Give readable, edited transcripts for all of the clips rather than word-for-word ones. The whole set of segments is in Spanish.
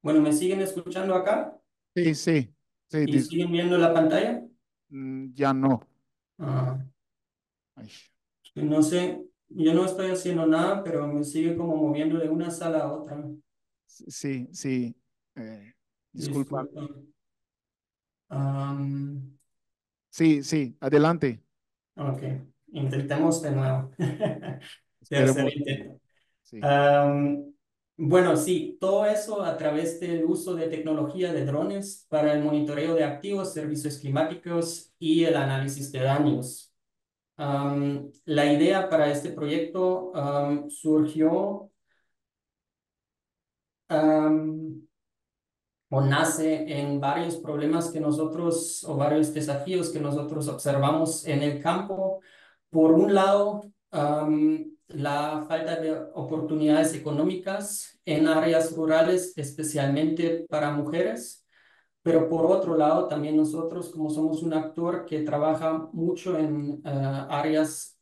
Bueno, ¿me siguen escuchando acá? Sí, sí, sí, ¿Y siguen viendo la pantalla? ya no. Ah, Ay, no sé, yo no estoy haciendo nada, pero me sigue como moviendo de una sala a otra. sí, sí. eh, disculpa. Disculpa. Am, Sí, sí, adelante. ok, intentemos de nuevo. Tercer Esperemos. intento. Sí, Am, bueno, sí, todo eso a través del uso de tecnología de drones para el monitoreo de activos, servicios climáticos y el análisis de daños. La idea para este proyecto surgió am, o nace en varios problemas que nosotros, o varios desafíos que nosotros observamos en el campo. Por un lado, la falta de oportunidades económicas en áreas rurales, especialmente para mujeres. Pero por otro lado, también nosotros, como somos un actor que trabaja mucho en áreas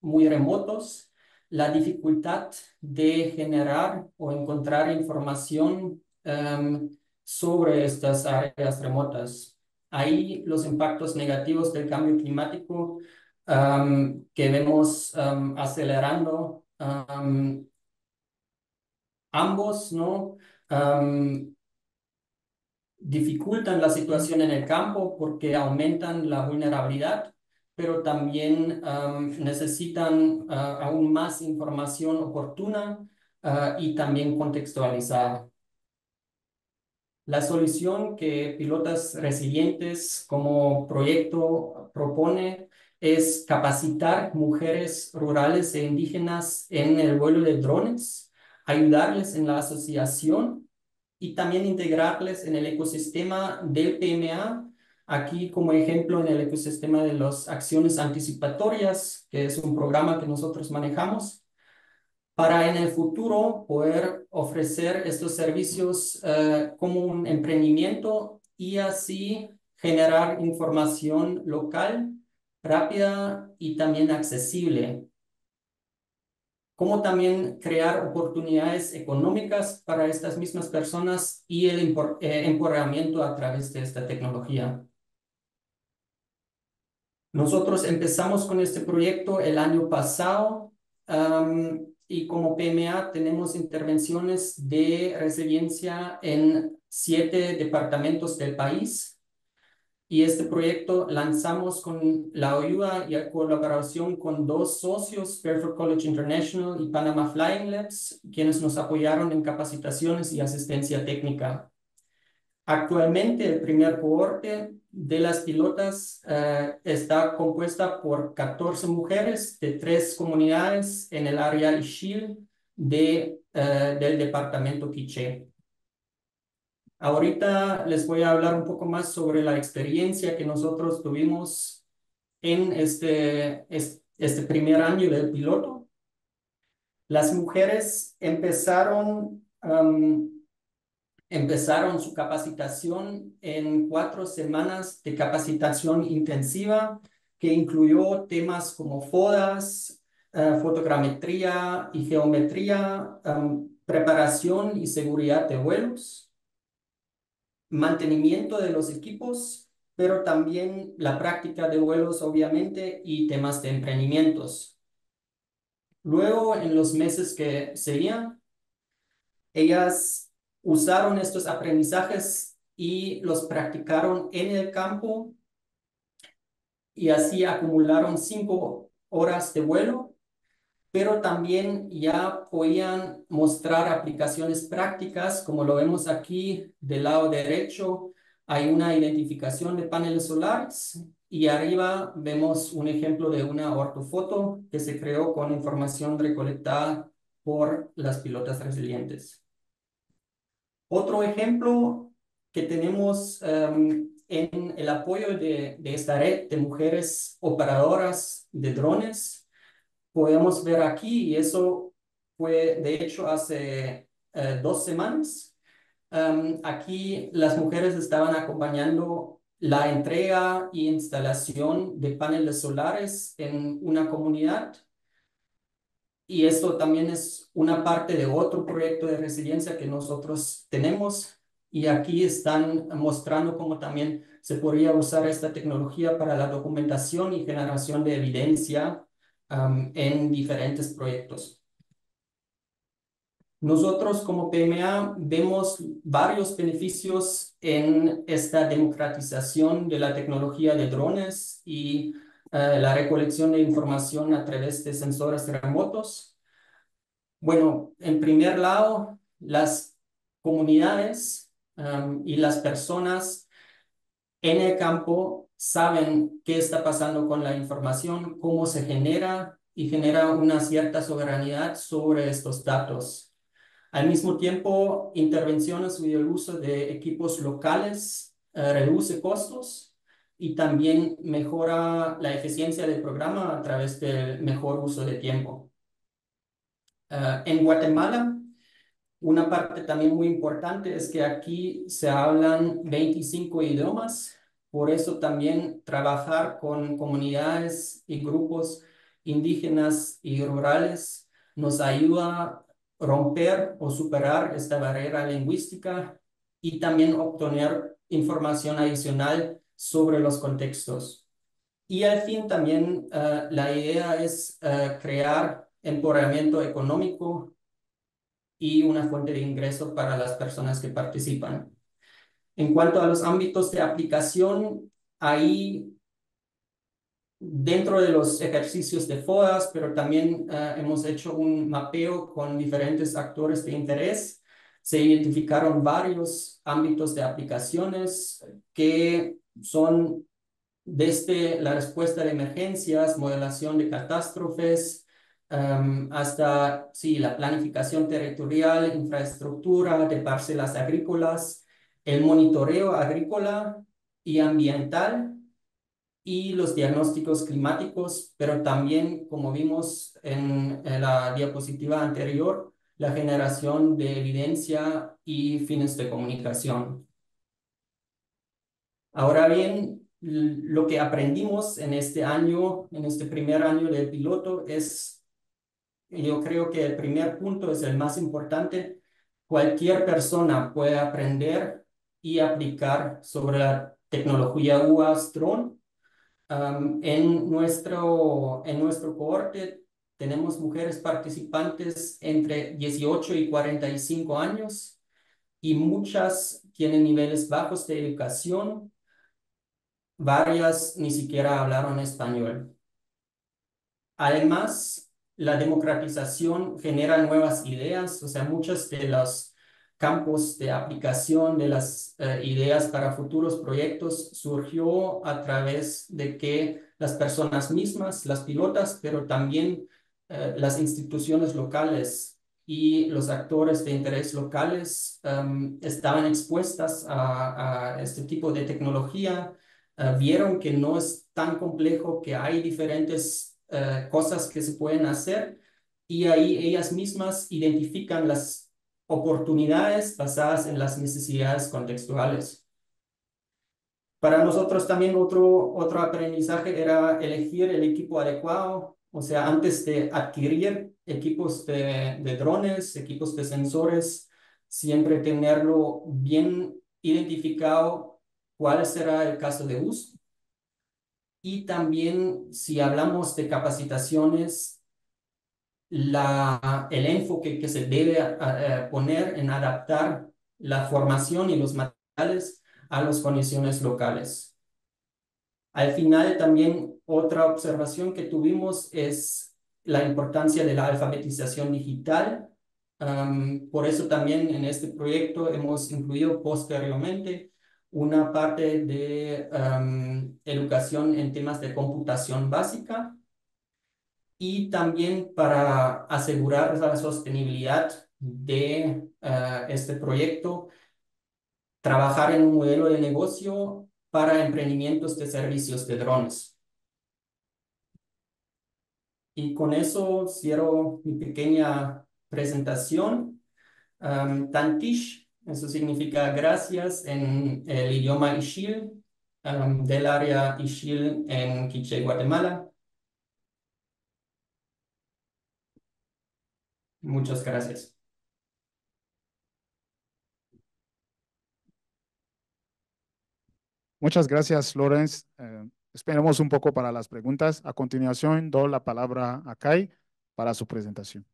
muy remotos, la dificultad de generar o encontrar información sobre estas áreas remotas. Ahí los impactos negativos del cambio climático que vemos acelerando ambos, ¿no? Am, Dificultan la situación en el campo porque aumentan la vulnerabilidad, pero también necesitan aún más información oportuna y también contextualizada. La solución que Pilotas Resilientes como proyecto propone es capacitar mujeres rurales e indígenas en el vuelo de drones, ayudarles en la asociación y también integrarles en el ecosistema del PMA, aquí como ejemplo en el ecosistema de las acciones anticipatorias, que es un programa que nosotros manejamos, para en el futuro poder ofrecer estos servicios como un emprendimiento y así generar información local, rápida y también accesible, como también crear oportunidades económicas para estas mismas personas y el empoderamiento a través de esta tecnología. Nosotros empezamos con este proyecto el año pasado y como PMA tenemos intervenciones de resiliencia en 7 departamentos del país. Y este proyecto lanzamos con la ayuda y colaboración con dos socios, Fairfield College International y Panama Flying Labs, quienes nos apoyaron en capacitaciones y asistencia técnica. Actualmente, el primer cohorte de las pilotas está compuesta por 14 mujeres de 3 comunidades en el área Ixil del departamento Quiché. Ahorita les voy a hablar un poco más sobre la experiencia que nosotros tuvimos en este primer año del piloto. Las mujeres empezaron su capacitación en 4 semanas de capacitación intensiva que incluyó temas como FODAS, fotogrametría y geometría, preparación y seguridad de vuelos, mantenimiento de los equipos, pero también la práctica de vuelos, obviamente, y temas de emprendimientos. Luego, en los meses que seguían, ellas usaron estos aprendizajes y los practicaron en el campo y así acumularon 5 horas de vuelo, pero también ya podían mostrar aplicaciones prácticas, como lo vemos aquí del lado derecho, hay una identificación de paneles solares y arriba vemos un ejemplo de una ortofoto que se creó con información recolectada por las pilotas resilientes. Otro ejemplo que tenemos en el apoyo de esta red de mujeres operadoras de drones, podemos ver aquí, y eso fue de hecho hace 2 semanas. Aquí las mujeres estaban acompañando la entrega y instalación de paneles solares en una comunidad y esto también es una parte de otro proyecto de resiliencia que nosotros tenemos. Y aquí están mostrando cómo también se podría usar esta tecnología para la documentación y generación de evidencia en diferentes proyectos. Nosotros como PMA vemos varios beneficios en esta democratización de la tecnología de drones y la recolección de información a través de sensores remotos. Bueno, en primer lado, las comunidades y las personas en el campo saben qué está pasando con la información, cómo se genera y genera una cierta soberanía sobre estos datos. Al mismo tiempo, intervenciones y el uso de equipos locales reduce costos y también mejora la eficiencia del programa a través del mejor uso de tiempo. En Guatemala, una parte también muy importante es que aquí se hablan 25 idiomas, por eso también trabajar con comunidades y grupos indígenas y rurales nos ayuda a romper o superar esta barrera lingüística y también obtener información adicional sobre los contextos. Y al fin también la idea es crear empoderamiento económico y una fuente de ingreso para las personas que participan. En cuanto a los ámbitos de aplicación, ahí dentro de los ejercicios de FODAS, pero también hemos hecho un mapeo con diferentes actores de interés. Se identificaron varios ámbitos de aplicaciones que son desde la respuesta de emergencias, modelación de catástrofes, hasta sí, la planificación territorial, infraestructura de parcelas agrícolas, el monitoreo agrícola y ambiental y los diagnósticos climáticos, pero también, como vimos en la diapositiva anterior, la generación de evidencia y fines de comunicación. Ahora bien, lo que aprendimos en este año, en este primer año del piloto, es, yo creo que el primer punto es el más importante. Cualquier persona puede aprender y aplicar sobre la tecnología UAS drone. En nuestro cohorte tenemos mujeres participantes entre 18 y 45 años y muchas tienen niveles bajos de educación. Varias ni siquiera hablaron español. Además, la democratización genera nuevas ideas, o sea, muchos de los campos de aplicación de las ideas para futuros proyectos surgió a través de que las personas mismas, las pilotas, pero también las instituciones locales y los actores de interés locales estaban expuestas a este tipo de tecnología, vieron que no es tan complejo, que hay diferentes cosas que se pueden hacer y ahí ellas mismas identifican las oportunidades basadas en las necesidades contextuales. Para nosotros también otro aprendizaje era elegir el equipo adecuado, o sea, antes de adquirir equipos de drones, equipos de sensores, siempre tenerlo bien identificado cuál será el caso de uso. Y también si hablamos de capacitaciones, el enfoque que se debe poner en adaptar la formación y los materiales a las condiciones locales. Al final, también otra observación que tuvimos es la importancia de la alfabetización digital. Por eso también en este proyecto hemos incluido posteriormente una parte de educación en temas de computación básica y también para asegurar la sostenibilidad de este proyecto, trabajar en un modelo de negocio para emprendimientos de servicios de drones. Y con eso cierro mi pequeña presentación. Tantish, eso significa gracias en el idioma Ixil, del área Ixil en Quiché, Guatemala. Muchas gracias. Muchas gracias, Lawrence. Esperemos un poco para las preguntas. A continuación, doy la palabra a Kai para su presentación.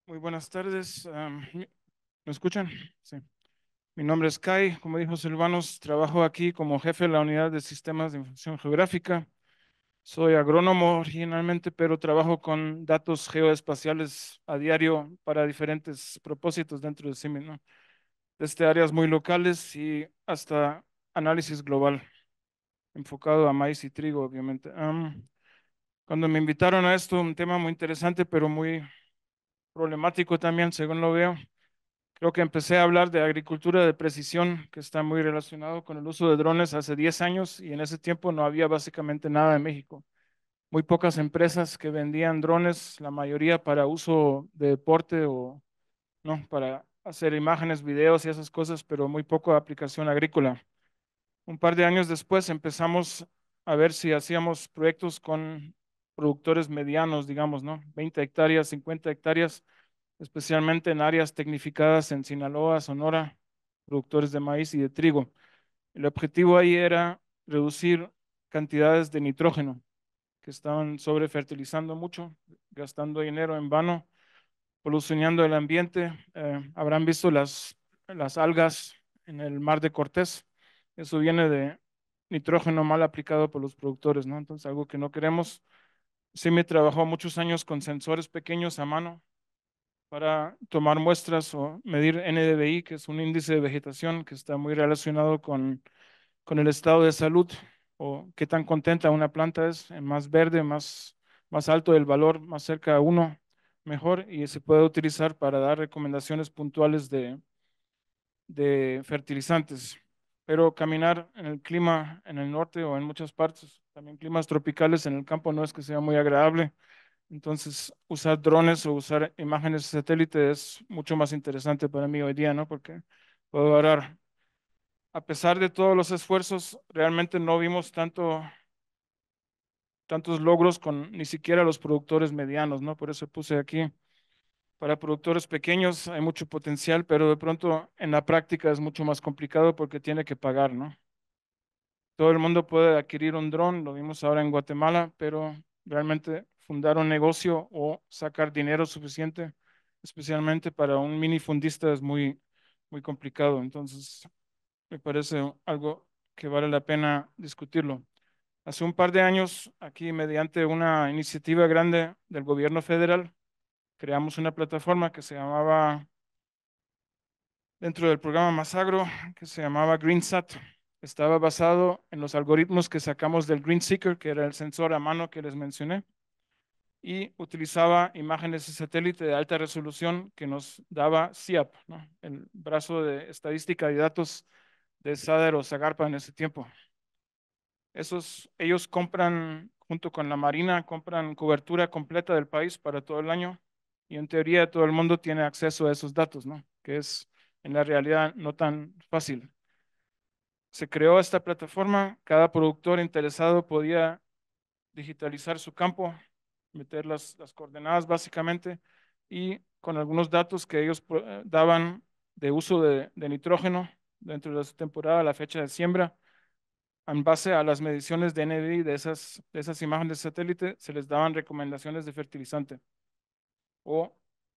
Muy buenas tardes. ¿Me escuchan? Sí. Mi nombre es Kai. Como dijo Silvanos, trabajo aquí como jefe de la unidad de sistemas de información geográfica. Soy agrónomo originalmente, pero trabajo con datos geoespaciales a diario para diferentes propósitos dentro de CIMI, ¿no? Desde áreas muy locales y hasta análisis global, enfocado a maíz y trigo, obviamente. Cuando me invitaron a esto, un tema muy interesante, pero muy problemático también, según lo veo. Creo que empecé a hablar de agricultura de precisión, que está muy relacionado con el uso de drones hace 10 años y en ese tiempo no había básicamente nada en México. Muy pocas empresas que vendían drones, la mayoría para uso de deporte o no, para hacer imágenes, videos y esas cosas, pero muy poco aplicación agrícola. Un par de años después empezamos a ver si hacíamos proyectos con productores medianos, digamos, ¿no? 20 hectáreas, 50 hectáreas, especialmente en áreas tecnificadas en Sinaloa, Sonora, productores de maíz y de trigo. El objetivo ahí era reducir cantidades de nitrógeno que estaban sobrefertilizando mucho, gastando dinero en vano, polucionando el ambiente. Habrán visto las algas en el mar de Cortés. Eso viene de nitrógeno mal aplicado por los productores, ¿no? Entonces, algo que no queremos. Sí me trabajó muchos años con sensores pequeños a mano para tomar muestras o medir NDVI, que es un índice de vegetación que está muy relacionado con el estado de salud o qué tan contenta una planta es, en más verde, más alto el valor, más cerca a uno, mejor, y se puede utilizar para dar recomendaciones puntuales de fertilizantes. Pero caminar en el clima en el norte o en muchas partes, también climas tropicales en el campo no es que sea muy agradable. Entonces, usar drones o usar imágenes de satélite es mucho más interesante para mí hoy día, ¿no? Porque puedo agarrar. A pesar de todos los esfuerzos, realmente no vimos tantos logros con ni siquiera los productores medianos, ¿no? Por eso puse aquí, para productores pequeños hay mucho potencial, pero de pronto en la práctica es mucho más complicado porque tiene que pagar, ¿no? Todo el mundo puede adquirir un dron, lo vimos ahora en Guatemala, pero realmente fundar un negocio o sacar dinero suficiente, especialmente para un minifundista, es muy complicado. Entonces, me parece algo que vale la pena discutirlo. Hace un par de años, aquí mediante una iniciativa grande del gobierno federal, creamos una plataforma que se llamaba, dentro del programa Masagro, que se llamaba GreenSat. Estaba basado en los algoritmos que sacamos del GreenSeeker, que era el sensor a mano que les mencioné, y utilizaba imágenes de satélite de alta resolución que nos daba CIAP, ¿no? El brazo de estadística y datos de SADER o Zagarpa en ese tiempo. Ellos compran, junto con la Marina, compran cobertura completa del país para todo el año y en teoría todo el mundo tiene acceso a esos datos, ¿no? Que es en la realidad no tan fácil. Se creó esta plataforma, cada productor interesado podía digitalizar su campo, meter las coordenadas básicamente y con algunos datos que ellos daban de uso de nitrógeno dentro de su temporada, la fecha de siembra, en base a las mediciones de NDVI de esas imágenes de satélite, se les daban recomendaciones de fertilizante. O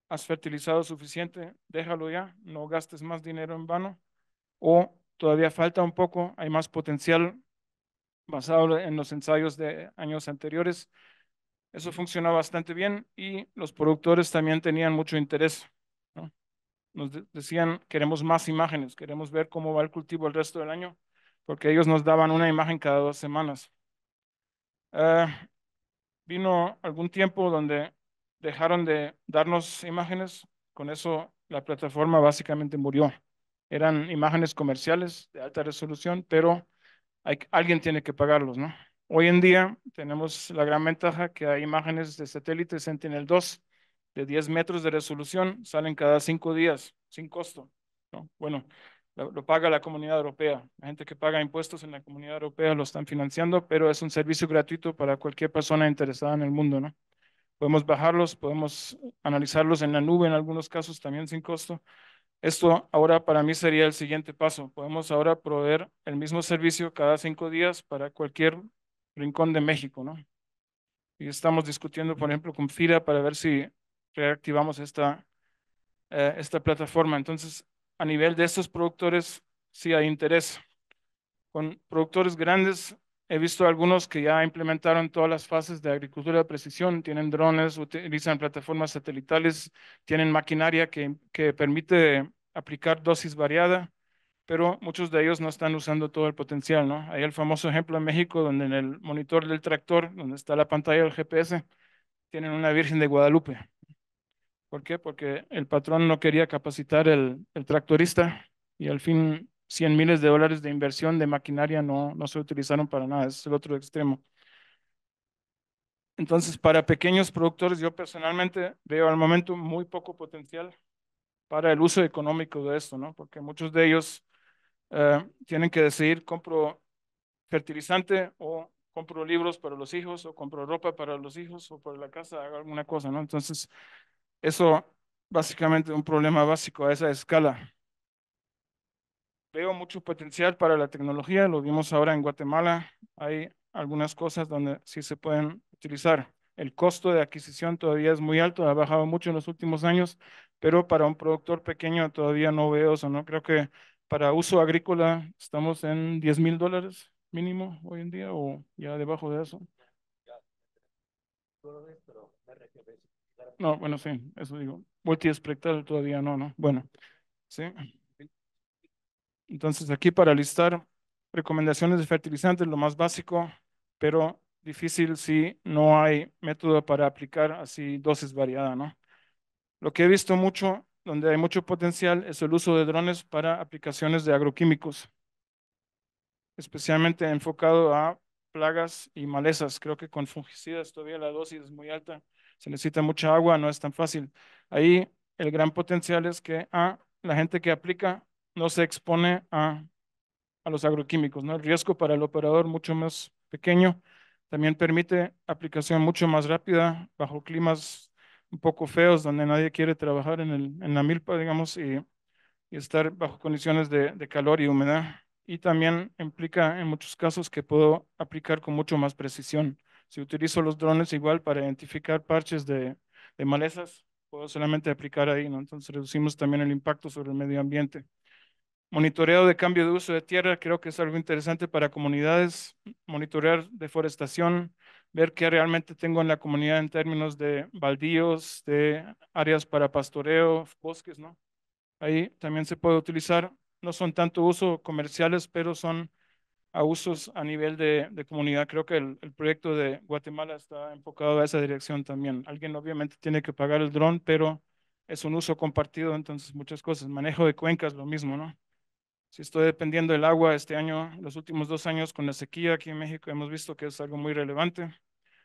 has fertilizado suficiente, déjalo ya, no gastes más dinero en vano. O todavía falta un poco, hay más potencial basado en los ensayos de años anteriores. Eso funciona bastante bien y los productores también tenían mucho interés, ¿no? Nos decían, queremos más imágenes, queremos ver cómo va el cultivo el resto del año, porque ellos nos daban una imagen cada 2 semanas. Ah, vino algún tiempo donde dejaron de darnos imágenes, con eso la plataforma básicamente murió. Eran imágenes comerciales de alta resolución, pero alguien tiene que pagarlos, ¿no? Hoy en día tenemos la gran ventaja que hay imágenes de satélite Sentinel-2 de 10 metros de resolución, salen cada 5 días sin costo, ¿no? Bueno, lo paga la Comunidad Europea. La gente que paga impuestos en la Comunidad Europea lo están financiando, pero es un servicio gratuito para cualquier persona interesada en el mundo, ¿no? Podemos bajarlos, podemos analizarlos en la nube en algunos casos también sin costo. Esto ahora para mí sería el siguiente paso. Podemos ahora proveer el mismo servicio cada 5 días para cualquier rincón de México, ¿no? Y estamos discutiendo, por ejemplo, con FIRA para ver si reactivamos esta plataforma. Entonces, a nivel de estos productores, sí hay interés. Con productores grandes, he visto algunos que ya implementaron todas las fases de agricultura de precisión, tienen drones, utilizan plataformas satelitales, tienen maquinaria que permite aplicar dosis variada, pero muchos de ellos no están usando todo el potencial, ¿no? Hay el famoso ejemplo en México donde en el monitor del tractor, donde está la pantalla del GPS, tienen una Virgen de Guadalupe. ¿Por qué? Porque el patrón no quería capacitar el tractorista y al fin 100 miles de dólares de inversión de maquinaria no se utilizaron para nada. Ese es el otro extremo. Entonces, para pequeños productores, yo personalmente veo al momento muy poco potencial para el uso económico de esto, ¿no? Porque muchos de ellos tienen que decidir, compro fertilizante o compro libros para los hijos o compro ropa para los hijos o para la casa, hago alguna cosa, ¿no? Entonces, eso básicamente es un problema básico a esa escala. Veo mucho potencial para la tecnología, lo vimos ahora en Guatemala. Hay algunas cosas donde sí se pueden utilizar. El costo de adquisición todavía es muy alto, ha bajado mucho en los últimos años, pero para un productor pequeño todavía no veo eso, ¿no? Creo que para uso agrícola estamos en $10,000 mínimo hoy en día o ya debajo de eso. No, bueno, sí, eso digo. Multiespectral todavía no. Bueno, sí. Entonces, aquí para listar recomendaciones de fertilizantes, lo más básico, pero difícil si no hay método para aplicar así dosis variada, ¿no? Lo que he visto mucho, donde hay mucho potencial, es el uso de drones para aplicaciones de agroquímicos, especialmente enfocado a plagas y malezas. Creo que con fungicidas todavía la dosis es muy alta, se necesita mucha agua, no es tan fácil. Ahí el gran potencial es que la gente que aplica no se expone a los agroquímicos, ¿no? El riesgo para el operador mucho más pequeño. También permite aplicación mucho más rápida bajo climas un poco feos donde nadie quiere trabajar en la milpa, digamos, y estar bajo condiciones de calor y humedad. Y también implica en muchos casos que puedo aplicar con mucho más precisión. Si utilizo los drones igual para identificar parches de malezas, puedo solamente aplicar ahí, ¿no? Entonces reducimos también el impacto sobre el medio ambiente. Monitoreo de cambio de uso de tierra, creo que es algo interesante para comunidades. Monitorear deforestación, ver qué realmente tengo en la comunidad en términos de baldíos, de áreas para pastoreo, bosques, ¿no? Ahí también se puede utilizar. No son tanto uso comerciales, pero son a usos a nivel de comunidad. Creo que el proyecto de Guatemala está enfocado a esa dirección también. Alguien obviamente tiene que pagar el dron, pero es un uso compartido, entonces muchas cosas. Manejo de cuencas, lo mismo, ¿no? Si estoy dependiendo del agua este año, los últimos 2 años con la sequía aquí en México, hemos visto que es algo muy relevante.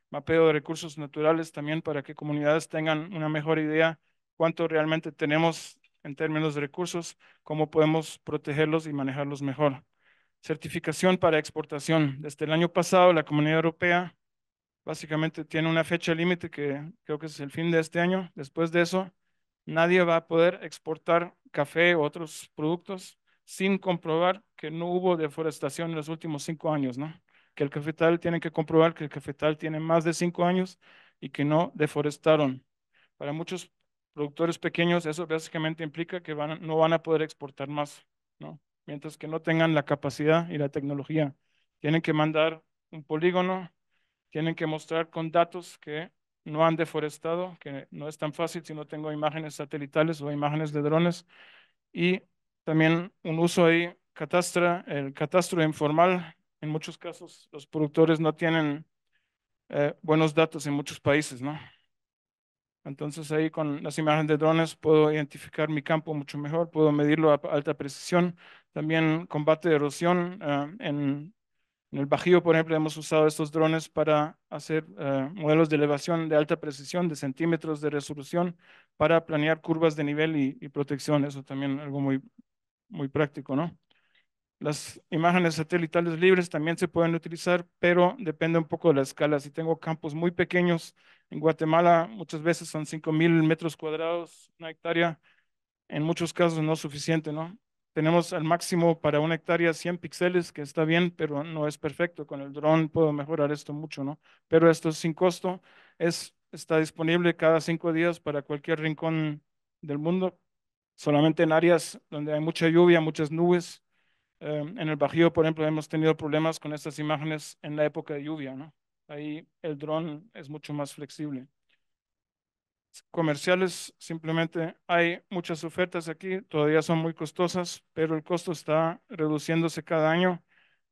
Mapeo de recursos naturales también para que comunidades tengan una mejor idea cuánto realmente tenemos en términos de recursos, cómo podemos protegerlos y manejarlos mejor. Certificación para exportación. Desde el año pasado, la Comunidad Europea básicamente tiene una fecha límite que creo que es el fin de este año. Después de eso, nadie va a poder exportar café u otros productos sin comprobar que no hubo deforestación en los últimos 5 años, ¿no? Que el cafetal tiene que comprobar que el cafetal tiene más de 5 años y que no deforestaron. Para muchos productores pequeños, eso básicamente implica que no van a poder exportar más, ¿no? Mientras que no tengan la capacidad y la tecnología. Tienen que mandar un polígono, tienen que mostrar con datos que no han deforestado, que no es tan fácil si no tengo imágenes satelitales o imágenes de drones. Y también un uso ahí, el catastro informal. En muchos casos, los productores no tienen buenos datos en muchos países, ¿no? Entonces ahí con las imágenes de drones puedo identificar mi campo mucho mejor, puedo medirlo a alta precisión. También combate de erosión. En el Bajío, por ejemplo, hemos usado estos drones para hacer modelos de elevación de alta precisión, de centímetros de resolución, para planear curvas de nivel y protección. Eso también es algo muy muy práctico, ¿no? Las imágenes satelitales libres también se pueden utilizar, pero depende un poco de la escala. Si tengo campos muy pequeños, en Guatemala muchas veces son 5,000 metros cuadrados, una hectárea, en muchos casos no es suficiente, ¿no? Tenemos al máximo para una hectárea 100 píxeles, que está bien, pero no es perfecto. Con el dron puedo mejorar esto mucho, ¿no? Pero esto es sin costo, está disponible cada 5 días para cualquier rincón del mundo, solamente en áreas donde hay mucha lluvia, muchas nubes. En el Bajío, por ejemplo, hemos tenido problemas con estas imágenes en la época de lluvia, ¿no? Ahí el dron es mucho más flexible. Comerciales, simplemente hay muchas ofertas aquí, todavía son muy costosas, pero el costo está reduciéndose cada año.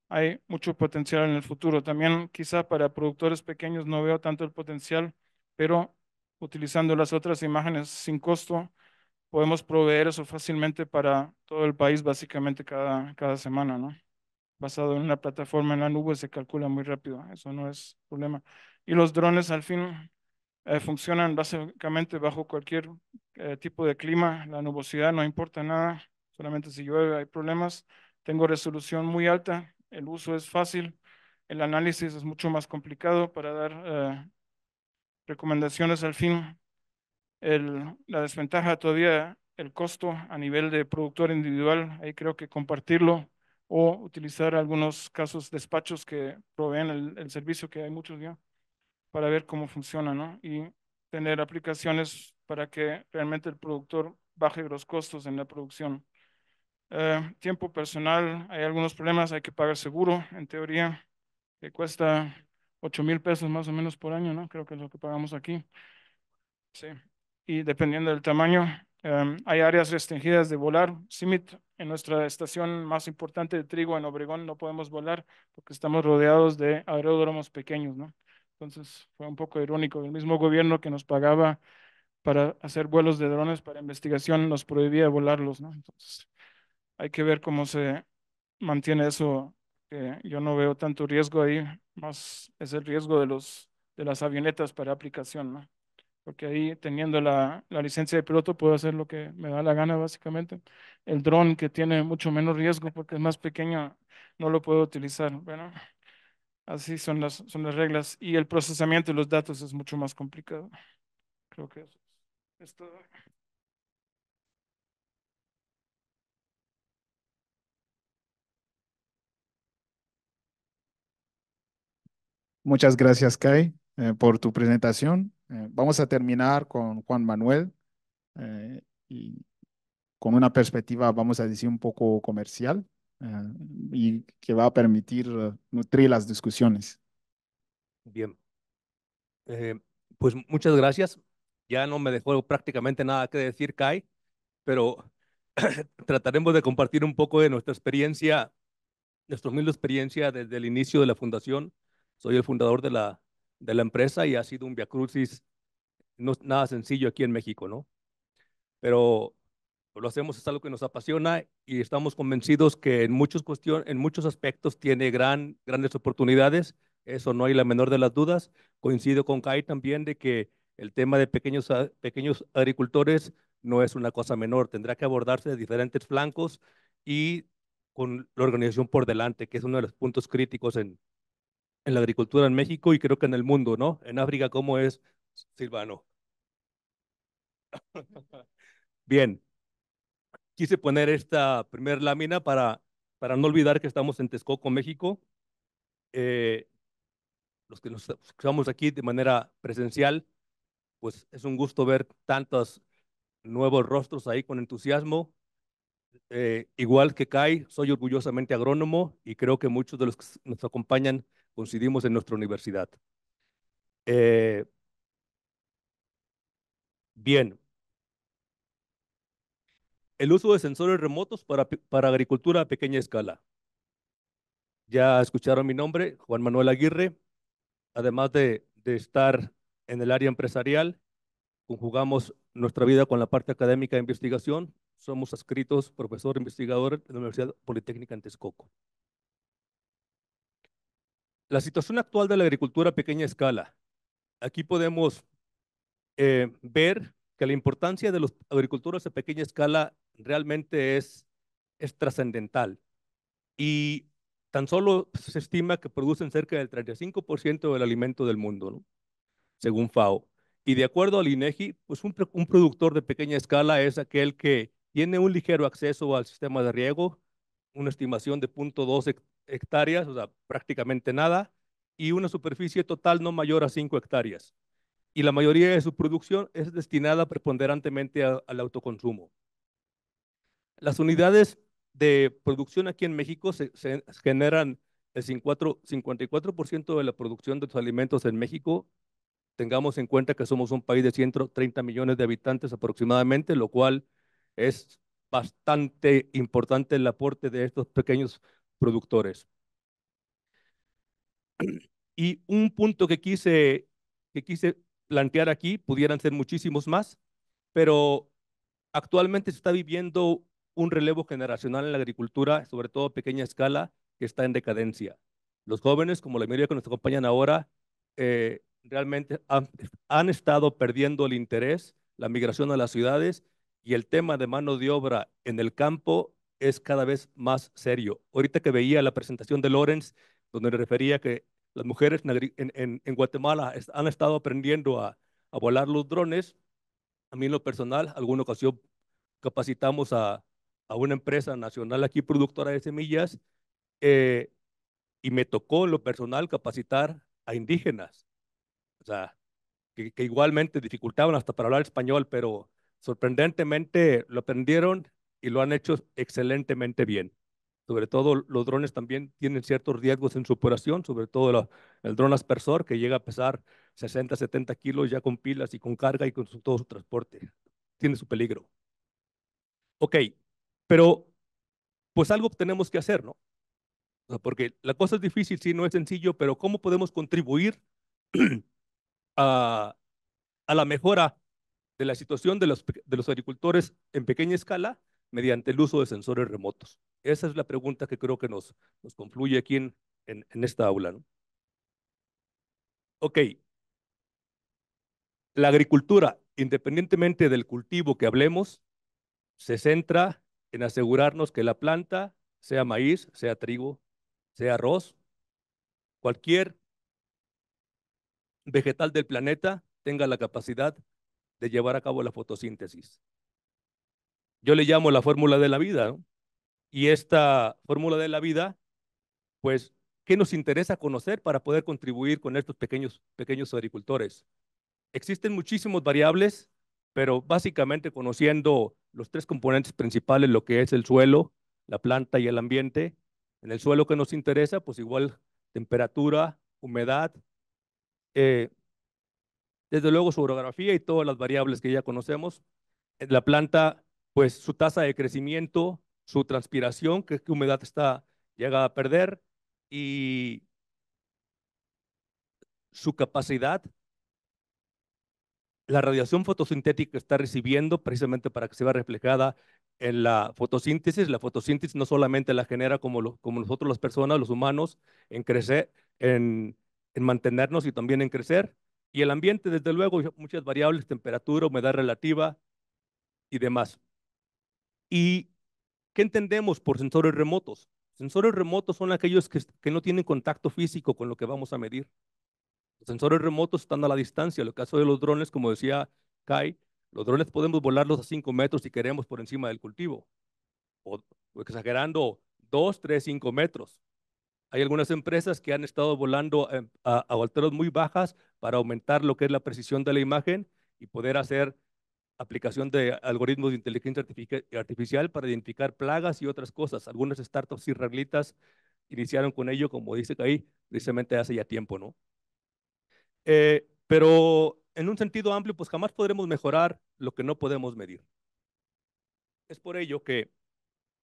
Hay mucho potencial en el futuro. También quizá para productores pequeños no veo tanto el potencial, pero utilizando las otras imágenes sin costo, podemos proveer eso fácilmente para todo el país, básicamente cada semana, ¿no? Basado en una plataforma en la nube se calcula muy rápido, eso no es problema. Y los drones al fin funcionan básicamente bajo cualquier tipo de clima, la nubosidad no importa nada, solamente si llueve hay problemas. Tengo resolución muy alta, el uso es fácil, el análisis es mucho más complicado para dar recomendaciones al fin. La desventaja todavía, el costo a nivel de productor individual, ahí creo que compartirlo o utilizar algunos casos despachos que proveen el servicio, que hay muchos ya, para ver cómo funciona, ¿no? Y tener aplicaciones para que realmente el productor baje los costos en la producción. Tiempo personal, hay algunos problemas, hay que pagar seguro, en teoría, que cuesta 8,000 pesos más o menos por año, ¿no? Creo que es lo que pagamos aquí. Sí. Y dependiendo del tamaño, hay áreas restringidas de volar. CIMIT, en nuestra estación más importante de trigo en Obregón, no podemos volar porque estamos rodeados de aeródromos pequeños, ¿no? Entonces fue un poco irónico. El mismo gobierno que nos pagaba para hacer vuelos de drones para investigación nos prohibía volarlos, ¿no? Entonces hay que ver cómo se mantiene eso, que yo no veo tanto riesgo ahí, más es el riesgo de las avionetas para aplicación, ¿no? Porque ahí teniendo la licencia de piloto puedo hacer lo que me da la gana básicamente. El dron, que tiene mucho menos riesgo porque es más pequeño, no lo puedo utilizar. Bueno, así son las reglas, y el procesamiento de los datos es mucho más complicado. Creo que eso es todo. Muchas gracias, Kai, por tu presentación. Vamos a terminar con Juan Manuel eh, y con una perspectiva, vamos a decir, un poco comercial eh, y que va a permitir nutrir las discusiones. Bien, eh, pues muchas gracias. Ya no me dejó prácticamente nada que decir, Kai, pero trataremos de compartir un poco de nuestra experiencia, nuestra humilde experiencia desde el inicio de la fundación. Soy el fundador de la empresa y ha sido un viacrucis no es nada sencillo aquí en México, ¿no? Pero lo hacemos, es algo que nos apasiona y estamos convencidos que en muchos aspectos tiene grandes oportunidades. Eso no hay la menor de las dudas. Coincido con Kai también de que el tema de pequeños agricultores no es una cosa menor. Tendrá que abordarse de diferentes flancos y con la organización por delante, que es uno de los puntos críticos en la agricultura en México y creo que en el mundo, ¿no? En África, ¿cómo es, Silvano? Bien, quise poner esta primer lámina para no olvidar que estamos en Texcoco, México. Eh, los que nos estamos aquí de manera presencial, pues es un gusto ver tantos nuevos rostros ahí con entusiasmo. Igual que Kai, soy orgullosamente agrónomo y creo que muchos de los que nos acompañan coincidimos en nuestra universidad. Eh, bien, el uso de sensores remotos para agricultura a pequeña escala. Ya escucharon mi nombre, Juan Manuel Aguirre. Además de estar en el área empresarial, conjugamos nuestra vida con la parte académica de investigación. Somos adscritos profesor investigador de la Universidad Politécnica en Texcoco. La situación actual de la agricultura a pequeña escala. Aquí podemos ver que la importancia de los agricultores a pequeña escala realmente es es trascendental. Y tan solo se estima que producen cerca del 35% del alimento del mundo, ¿no? Según FAO. Y de acuerdo al INEGI, pues un productor de pequeña escala es aquel que tiene un ligero acceso al sistema de riego, una estimación de 0.2 hectáreas, o sea, prácticamente nada, y una superficie total no mayor a 5 hectáreas. Y la mayoría de su producción es destinada preponderantemente al autoconsumo. Las unidades de producción aquí en México se generan el 54% de la producción de los alimentos en México. Tengamos en cuenta que somos un país de 130 millones de habitantes aproximadamente, lo cual es bastante importante el aporte de estos pequeños productores. Y un punto que quise plantear aquí, pudieran ser muchísimos más, pero actualmente se está viviendo un relevo generacional en la agricultura, sobre todo a pequeña escala, que está en decadencia. Los jóvenes, como la mayoría que nos acompañan ahora, realmente han estado perdiendo el interés, la migración a las ciudades y el tema de mano de obra en el campo es cada vez más serio. Ahorita que veía la presentación de Lorenz, donde le refería que las mujeres en Guatemala han estado aprendiendo a volar los drones, a mí en lo personal, alguna ocasión capacitamos a una empresa nacional aquí productora de semillas eh, y me tocó en lo personal capacitar a indígenas, o sea, que igualmente dificultaban hasta para hablar español, pero sorprendentemente lo aprendieron y lo han hecho excelentemente bien. Sobre todo los drones también tienen ciertos riesgos en su operación, sobre todo el dron aspersor que llega a pesar 60, 70 kilos ya con pilas y con carga y con todo su transporte. Tiene su peligro. Ok, pero pues algo tenemos que hacer, ¿no? O sea, porque la cosa es difícil, sí, no es sencillo, pero ¿cómo podemos contribuir a, a la mejora de la situación de los agricultores en pequeña escala mediante el uso de sensores remotos? Esa es la pregunta que creo que nos confluye aquí en esta aula, ¿no? Ok, la agricultura, independientemente del cultivo que hablemos, se centra en asegurarnos que la planta, sea maíz, sea trigo, sea arroz, cualquier vegetal del planeta tenga la capacidad de llevar a cabo la fotosíntesis. Yo le llamo la fórmula de la vida, ¿no? Y esta fórmula de la vida, pues, ¿qué nos interesa conocer para poder contribuir con estos pequeños agricultores? Existen muchísimas variables, pero básicamente conociendo los tres componentes principales, lo que es el suelo, la planta y el ambiente. En el suelo que nos interesa, pues igual temperatura, humedad, eh, desde luego su orografía y todas las variables que ya conocemos. En la planta, pues su tasa de crecimiento, su transpiración, qué humedad llega a perder y su capacidad, la radiación fotosintética que está recibiendo precisamente para que se vea reflejada en la fotosíntesis. La fotosíntesis no solamente la genera como nosotros las personas, los humanos, en crecer, en mantenernos y también en crecer. Y el ambiente, desde luego, muchas variables, temperatura, humedad relativa y demás. ¿Y qué entendemos por sensores remotos? Sensores remotos son aquellos que no tienen contacto físico con lo que vamos a medir. Los sensores remotos están a la distancia. En el caso de los drones, como decía Kai, los drones podemos volarlos a 5 metros si queremos por encima del cultivo, o exagerando 2, 3, 5 metros. Hay algunas empresas que han estado volando a alturas muy bajas para aumentar lo que es la precisión de la imagen y poder hacer aplicación de algoritmos de inteligencia artificial para identificar plagas y otras cosas. Algunas startups israelitas iniciaron con ello, como dice Kai, precisamente hace ya tiempo, ¿no? Pero en un sentido amplio, pues jamás podremos mejorar lo que no podemos medir. Es por ello que,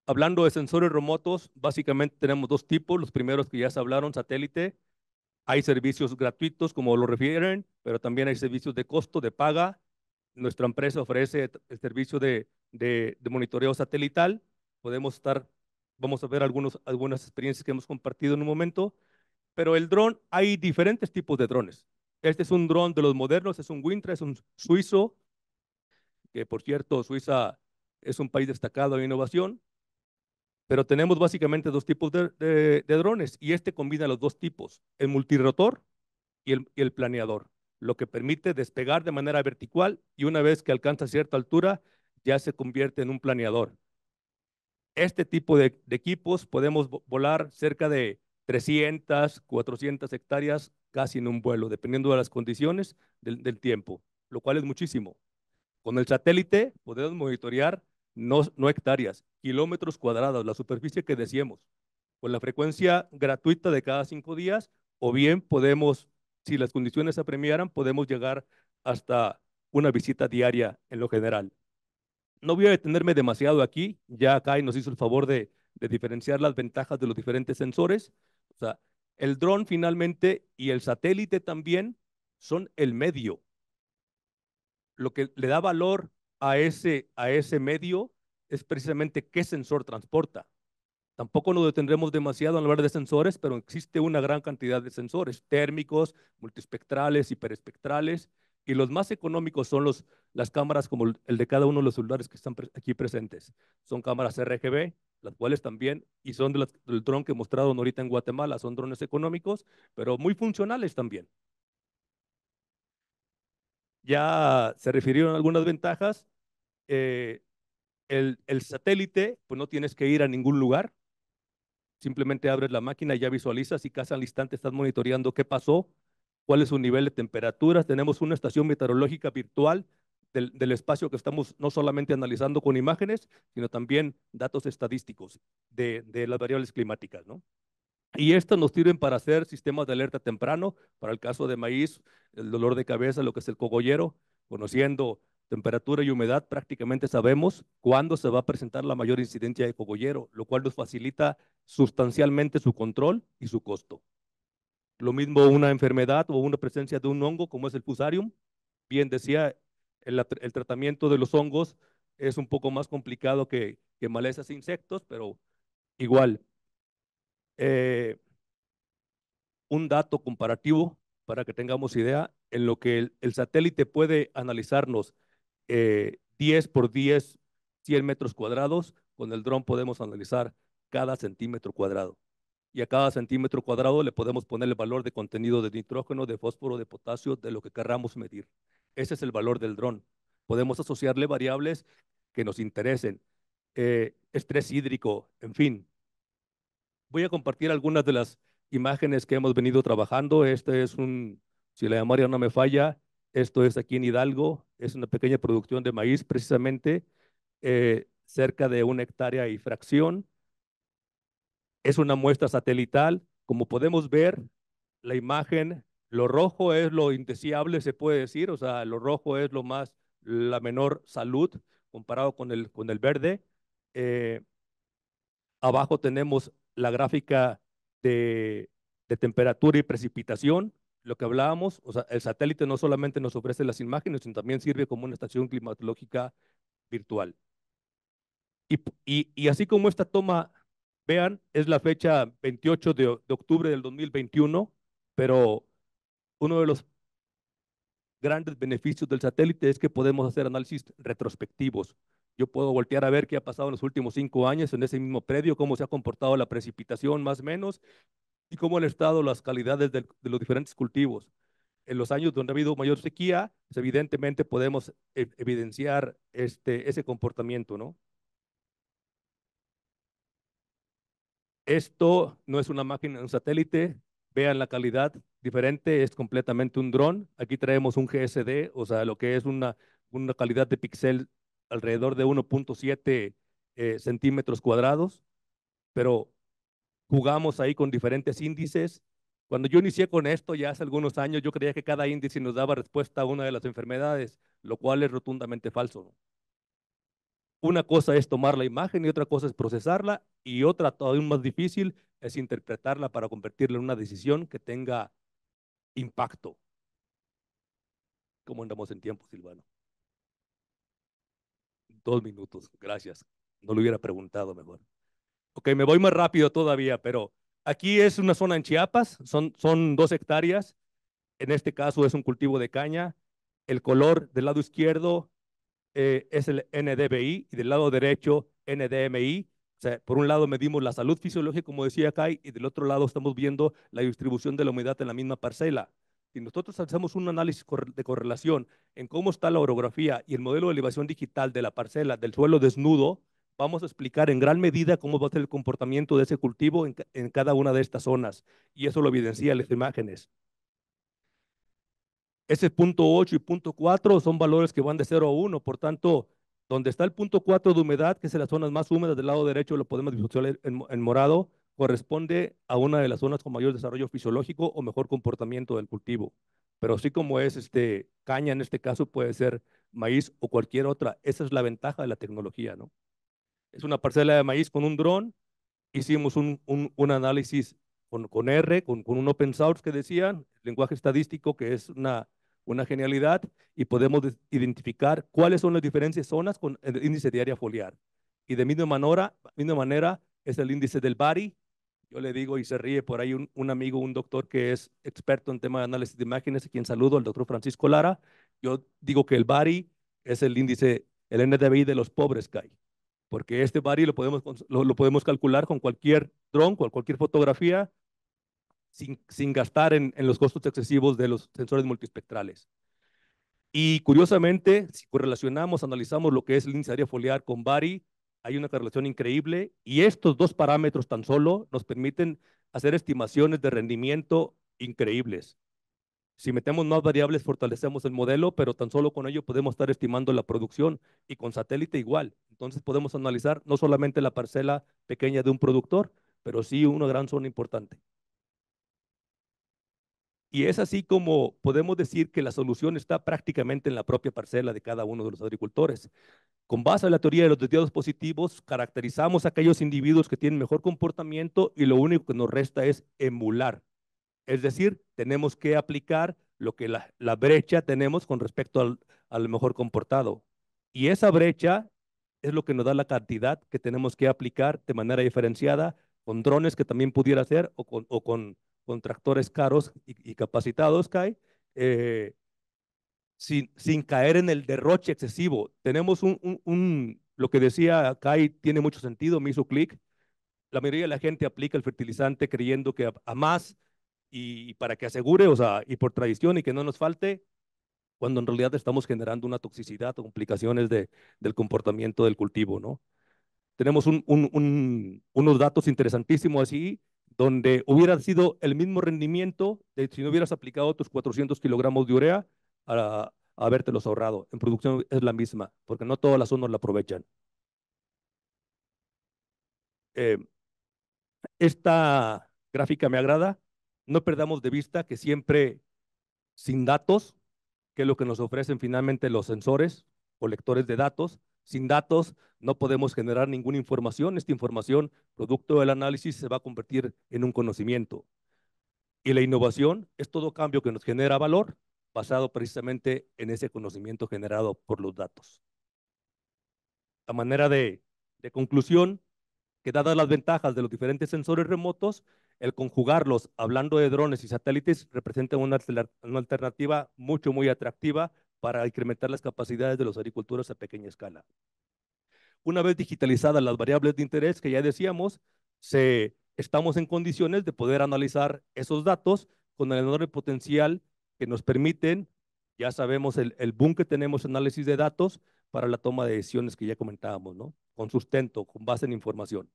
hablando de sensores remotos, básicamente tenemos dos tipos. Los primeros que ya se hablaron, satélite. Hay servicios gratuitos, como lo refieren, pero también hay servicios de costo, de paga. Nuestra empresa ofrece el servicio de monitoreo satelital. Vamos a ver algunas experiencias que hemos compartido en un momento. Pero el dron, hay diferentes tipos de drones. Este es un dron de los modernos, es un Wintra, es un suizo, que por cierto, Suiza es un país destacado en innovación. Pero tenemos básicamente dos tipos de drones y este combina los dos tipos, el multirotor y el planeador, lo que permite despegar de manera vertical y una vez que alcanza cierta altura ya se convierte en un planeador. Este tipo de equipos podemos volar cerca de 300, 400 hectáreas casi en un vuelo, dependiendo de las condiciones del tiempo, lo cual es muchísimo. Con el satélite podemos monitorear no hectáreas, kilómetros cuadrados, la superficie que deseemos, con la frecuencia gratuita de cada 5 días, o bien podemos, si las condiciones se apremiaran, podemos llegar hasta una visita diaria en lo general. No voy a detenerme demasiado aquí, ya Kai nos hizo el favor de diferenciar las ventajas de los diferentes sensores. O sea, el dron finalmente y el satélite también son el medio. Lo que le da valor a ese medio es precisamente qué sensor transporta. Tampoco nos detendremos demasiado en hablar de sensores, pero existe una gran cantidad de sensores térmicos, multispectrales, hiperespectrales, y los más económicos son las cámaras como el de cada uno de los celulares que están aquí presentes. Son cámaras RGB, las cuales también, y son del dron que mostraron ahorita en Guatemala, son drones económicos, pero muy funcionales también. Ya se refirieron a algunas ventajas. Eh, el satélite, pues no tienes que ir a ningún lugar. Simplemente abres la máquina y ya visualizas y casi al instante estás monitoreando qué pasó, cuál es su nivel de temperatura. Tenemos una estación meteorológica virtual del espacio que estamos no solamente analizando con imágenes, sino también datos estadísticos de las variables climáticas, ¿no? Y estas nos sirven para hacer sistemas de alerta temprano, para el caso de maíz, el dolor de cabeza, lo que es el cogollero, conociendo temperatura y humedad, prácticamente sabemos cuándo se va a presentar la mayor incidencia de cogollero, lo cual nos facilita sustancialmente su control y su costo. Lo mismo una enfermedad o una presencia de un hongo como es el fusarium. Bien decía, el tratamiento de los hongos es un poco más complicado que malezas e insectos, pero igual. Eh, un dato comparativo para que tengamos idea, en lo que el satélite puede analizarnos 10 por 10, 100 metros cuadrados, con el dron podemos analizar cada centímetro cuadrado. Y a cada centímetro cuadrado le podemos poner el valor de contenido de nitrógeno, de fósforo, de potasio, de lo que querramos medir. Ese es el valor del dron. Podemos asociarle variables que nos interesen, estrés hídrico, en fin. Voy a compartir algunas de las imágenes que hemos venido trabajando. Este es si la memoria no me falla, esto es aquí en Hidalgo, es una pequeña producción de maíz precisamente, cerca de 1 hectárea y fracción. Es una muestra satelital. Como podemos ver, la imagen, lo rojo es lo indeseable, se puede decir, o sea, lo rojo es la menor salud comparado con el verde. Eh, Abajo tenemos la gráfica de temperatura y precipitación, lo que hablábamos. O sea, el satélite no solamente nos ofrece las imágenes, sino también sirve como una estación climatológica virtual. Y así como esta toma, vean, es la fecha 28 de octubre del 2021, pero uno de los grandes beneficios del satélite es que podemos hacer análisis retrospectivos. Yo puedo voltear a ver qué ha pasado en los últimos 5 años en ese mismo predio, cómo se ha comportado la precipitación más o menos y cómo han estado las calidades de los diferentes cultivos. En los años donde ha habido mayor sequía, pues evidentemente podemos evidenciar ese comportamiento, ¿no? Esto no es una máquina, un satélite. Vean la calidad diferente, es completamente un dron. Aquí traemos un GSD, o sea, lo que es una calidad de píxel alrededor de 1.7 centímetros cuadrados, pero jugamos ahí con diferentes índices. Cuando yo inicié con esto, ya hace algunos años, yo creía que cada índice nos daba respuesta a una de las enfermedades, lo cual es rotundamente falso, ¿no? Una cosa es tomar la imagen y otra cosa es procesarla y otra todavía más difícil es interpretarla para convertirla en una decisión que tenga impacto. ¿Cómo andamos en tiempo, Silvano? 2 minutos, gracias. No lo hubiera preguntado mejor. Ok, me voy más rápido todavía, pero aquí es una zona en Chiapas, son 2 hectáreas. En este caso es un cultivo de caña. El color del lado izquierdo es el NDVI y del lado derecho NDMI. O sea, por un lado medimos la salud fisiológica, como decía Kai, y del otro lado estamos viendo la distribución de la humedad en la misma parcela. Si nosotros hacemos un análisis de correlación en cómo está la orografía y el modelo de elevación digital de la parcela, del suelo desnudo, vamos a explicar en gran medida cómo va a ser el comportamiento de ese cultivo en cada una de estas zonas. Y eso lo evidencia las imágenes. Ese punto 8 y punto 4 son valores que van de 0 a 1, por tanto, donde está el punto 4 de humedad, que es en las zonas más húmedas del lado derecho, lo podemos visualizar en morado, corresponde a una de las zonas con mayor desarrollo fisiológico o mejor comportamiento del cultivo. Pero así como es caña en este caso, puede ser maíz o cualquier otra. Esa es la ventaja de la tecnología, ¿no? Es una parcela de maíz con un dron. Hicimos un análisis con R, con un open source que decían, lenguaje estadístico, que es una genialidad, y podemos identificar cuáles son las diferentes zonas con el índice de área foliar. Y de misma manera es el índice del BARI. Yo le digo, y se ríe por ahí un amigo, un doctor que es experto en tema de análisis de imágenes, a quien saludo, el doctor Francisco Lara. Yo digo que el BARI es el índice, el NDVI de los pobres, Kai, porque este BARI lo podemos calcular con cualquier dron, con cualquier fotografía, sin gastar en los costos excesivos de los sensores multiespectrales. Y curiosamente, si correlacionamos, analizamos lo que es el índice de área foliar con BARI, hay una correlación increíble, y estos dos parámetros tan solo nos permiten hacer estimaciones de rendimiento increíbles. Si metemos más variables, fortalecemos el modelo, pero tan solo con ello podemos estar estimando la producción, y con satélite igual. Entonces podemos analizar no solamente la parcela pequeña de un productor, pero sí una gran zona importante. Y es así como podemos decir que la solución está prácticamente en la propia parcela de cada uno de los agricultores. Con base en la teoría de los desviados positivos, caracterizamos a aquellos individuos que tienen mejor comportamiento, y lo único que nos resta es emular. Es decir, tenemos que aplicar lo que la brecha tenemos con respecto al mejor comportado. Y esa brecha es lo que nos da la cantidad que tenemos que aplicar de manera diferenciada con drones, que también pudiera ser, con tractores caros y capacitados, Kai, eh, sin caer en el derroche excesivo. Tenemos lo que decía Kai tiene mucho sentido, me hizo clic. La mayoría de la gente aplica el fertilizante creyendo que a más, y para que asegure, o sea, y por tradición y que no nos falte, cuando en realidad estamos generando una toxicidad o complicaciones del comportamiento del cultivo, ¿no? Tenemos unos datos interesantísimos así, donde hubiera sido el mismo rendimiento si no hubieras aplicado tus 400 kilogramos de urea a habértelos ahorrado. En producción es la misma, porque no todas las zonas la aprovechan. Eh, Esta gráfica me agrada. No perdamos de vista que siempre sin datos, que es lo que nos ofrecen finalmente los sensores, colectores de datos, sin datos no podemos generar ninguna información. Esta información, producto del análisis, se va a convertir en un conocimiento. Y la innovación es todo cambio que nos genera valor, basado precisamente en ese conocimiento generado por los datos. A manera de conclusión, que dadas las ventajas de los diferentes sensores remotos, el conjugarlos, hablando de drones y satélites, representa una alternativa muy atractiva para incrementar las capacidades de los agricultores a pequeña escala. Una vez digitalizadas las variables de interés que ya decíamos, estamos en condiciones de poder analizar esos datos con el enorme potencial que nos permiten. Ya sabemos el boom que tenemos en análisis de datos para la toma de decisiones que ya comentábamos, ¿no? Con sustento, con base en información.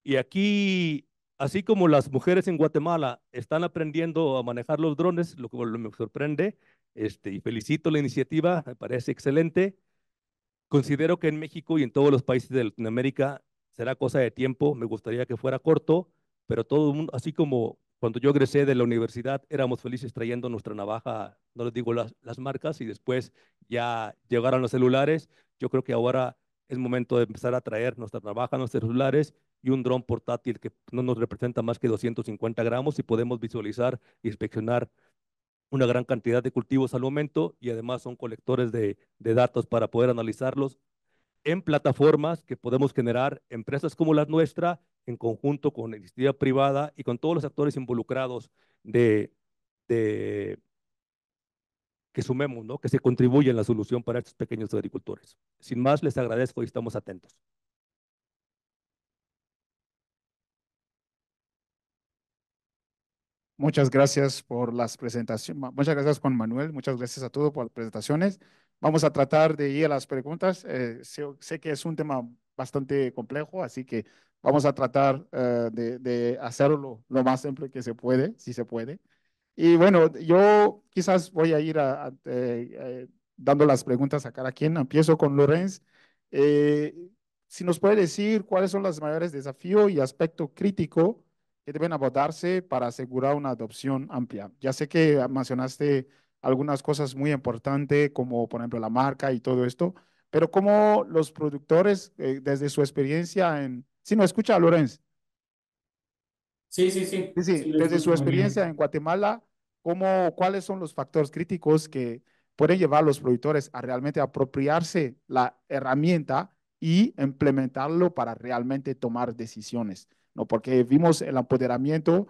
Y aquí, así como las mujeres en Guatemala están aprendiendo a manejar los drones, lo que me sorprende, y felicito la iniciativa, me parece excelente. Considero que en México y en todos los países de Latinoamérica será cosa de tiempo. Me gustaría que fuera corto, pero todo el mundo, así como cuando yo egresé de la universidad, éramos felices trayendo nuestra navaja, no les digo las marcas, y después ya llegaron los celulares. Yo creo que ahora es momento de empezar a traer nuestra navaja, nuestros celulares y un dron portátil que no nos representa más que 250 gramos, y podemos visualizar e inspeccionar una gran cantidad de cultivos al momento, y además son colectores de datos para poder analizarlos en plataformas que podemos generar empresas como la nuestra, en conjunto con la iniciativa privada y con todos los actores involucrados de, de que sumemos, ¿no? Que se contribuye en la solución para estos pequeños agricultores. Sin más, les agradezco y estamos atentos. Muchas gracias por las presentaciones. Muchas gracias, Juan Manuel. Muchas gracias a todos por las presentaciones. Vamos a tratar de ir a las preguntas. Sé que es un tema bastante complejo, así que vamos a tratar de hacerlo lo más simple que se puede, si se puede. Y bueno, yo quizás voy a ir dando las preguntas a cada quien. Empiezo con Lorenz. Eh, si nos puede decir cuáles son los mayores desafíos y aspecto crítico que deben abordarse para asegurar una adopción amplia. Ya sé que mencionaste algunas cosas muy importantes, como por ejemplo la marca y todo esto, pero ¿cómo los productores, desde su experiencia en... Si no escucha, Lorenz. Sí, sí, sí, Sí, sí, sí, lo desde escucho su muy experiencia bien. en Guatemala, ¿cuáles son los factores críticos que pueden llevar a los productores a realmente apropiarse la herramienta y implementarlo para realmente tomar decisiones? ¿No? Porque vimos el empoderamiento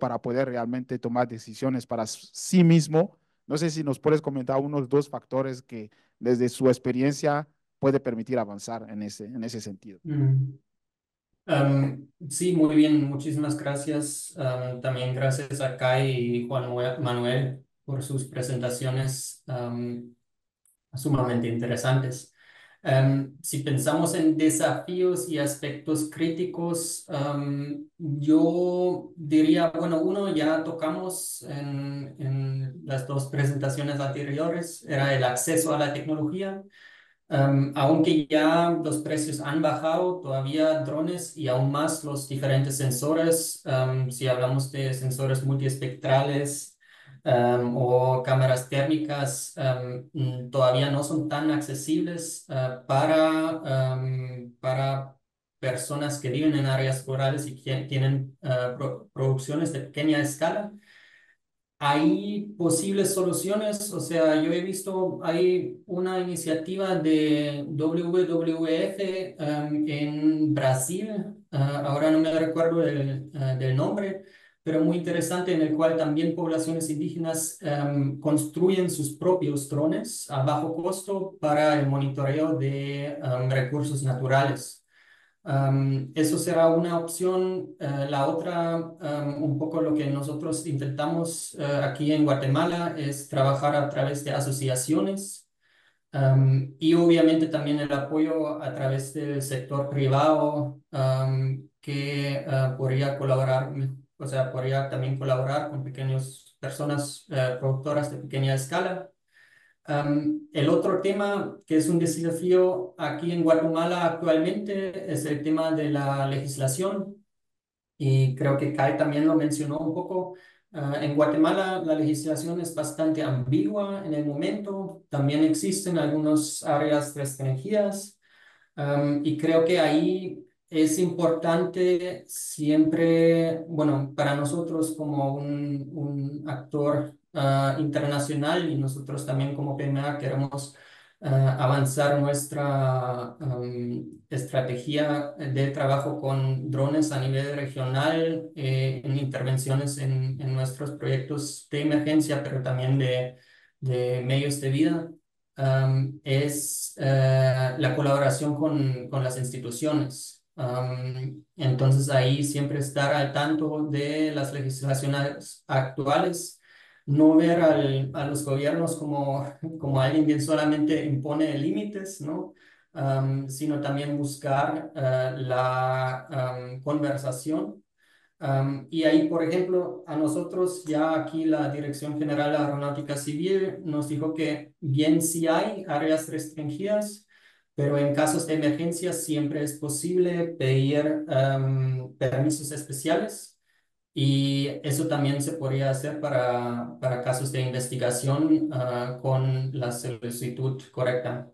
para poder realmente tomar decisiones para sí mismo. No sé si nos puedes comentar unos dos factores que desde su experiencia puede permitir avanzar en ese sentido. Mm. Sí, muy bien, muchísimas gracias. También gracias a Kai y Manuel por sus presentaciones sumamente interesantes. Si pensamos en desafíos y aspectos críticos, yo diría, bueno, uno ya tocamos en las dos presentaciones anteriores, era el acceso a la tecnología. Aunque ya los precios han bajado, todavía drones y aún más los diferentes sensores, si hablamos de sensores multiespectrales, o cámaras térmicas, todavía no son tan accesibles para personas que viven en áreas rurales y que tienen producciones de pequeña escala. Hay posibles soluciones, o sea, yo he visto, hay una iniciativa de WWF en Brasil, ahora no me recuerdo del nombre, pero muy interesante, en el cual también poblaciones indígenas construyen sus propios drones a bajo costo para el monitoreo de recursos naturales. Eso será una opción. La otra, un poco lo que nosotros intentamos aquí en Guatemala es trabajar a través de asociaciones, y obviamente también el apoyo a través del sector privado, que podría colaborar, o sea, podría también colaborar con pequeñas personas productoras de pequeña escala. El otro tema que es un desafío aquí en Guatemala actualmente es el tema de la legislación, y creo que Kai también lo mencionó un poco. En Guatemala la legislación es bastante ambigua en el momento, también existen algunas áreas restringidas. Y creo que ahí es importante siempre, bueno, para nosotros como un actor internacional, y nosotros también como PMA queremos avanzar nuestra estrategia de trabajo con drones a nivel regional, en intervenciones en nuestros proyectos de emergencia, pero también de medios de vida. Es la colaboración con las instituciones. Entonces ahí siempre estar al tanto de las legislaciones actuales, no ver a los gobiernos como alguien que solamente impone límites, ¿no? Sino también buscar la conversación. Y ahí, por ejemplo, a nosotros ya aquí la Dirección General de Aeronáutica Civil nos dijo que bien sí hay áreas restringidas, pero en casos de emergencia siempre es posible pedir permisos especiales, y eso también se podría hacer para casos de investigación con la solicitud correcta.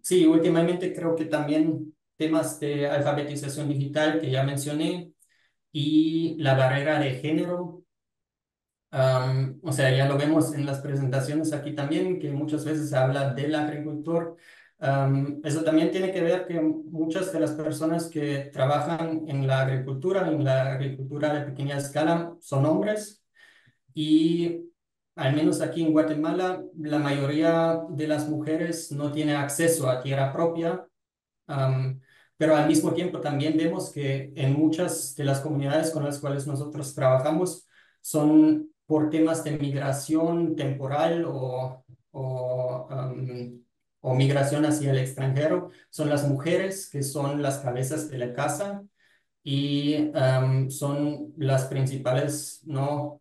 Sí, últimamente creo que también temas de alfabetización digital que ya mencioné, y la barrera de género. O sea, ya lo vemos en las presentaciones aquí también, que muchas veces se habla del agricultor. Eso también tiene que ver que muchas de las personas que trabajan en la agricultura de pequeña escala, son hombres, y al menos aquí en Guatemala, la mayoría de las mujeres no tiene acceso a tierra propia. pero al mismo tiempo también vemos que en muchas de las comunidades con las cuales nosotros trabajamos son por temas de migración temporal o migración hacia el extranjero, son las mujeres que son las cabezas de la casa y son las principales, ¿no?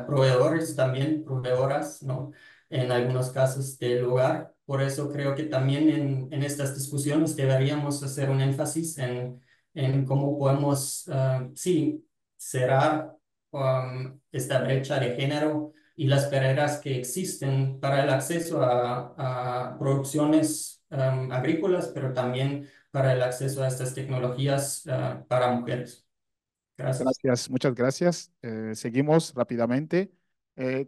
Proveedores también, proveedoras, ¿no? En algunos casos del hogar. Por eso creo que también en estas discusiones deberíamos hacer un énfasis en cómo podemos, sí, cerrar esta brecha de género y las barreras que existen para el acceso a producciones agrícolas, pero también para el acceso a estas tecnologías para mujeres. Gracias. Gracias, muchas gracias. Seguimos rápidamente.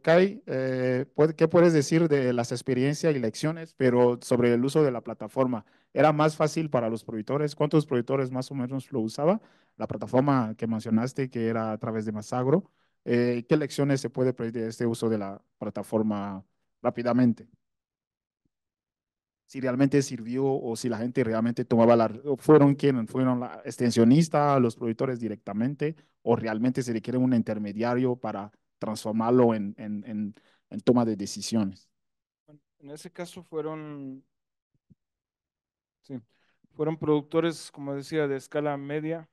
Kai, ¿qué puedes decir de las experiencias y lecciones, pero sobre el uso de la plataforma? ¿Era más fácil para los productores? ¿Cuántos productores más o menos lo usaba? La plataforma que mencionaste, que era a través de Masagro. ¿Qué lecciones se puede pedir de este uso de la plataforma rápidamente? Si realmente sirvió o si la gente realmente tomaba fueron quienes, fueron la extensionista, los productores directamente, o realmente se requiere un intermediario para transformarlo en toma de decisiones. En ese caso sí, fueron productores, como decía, de escala media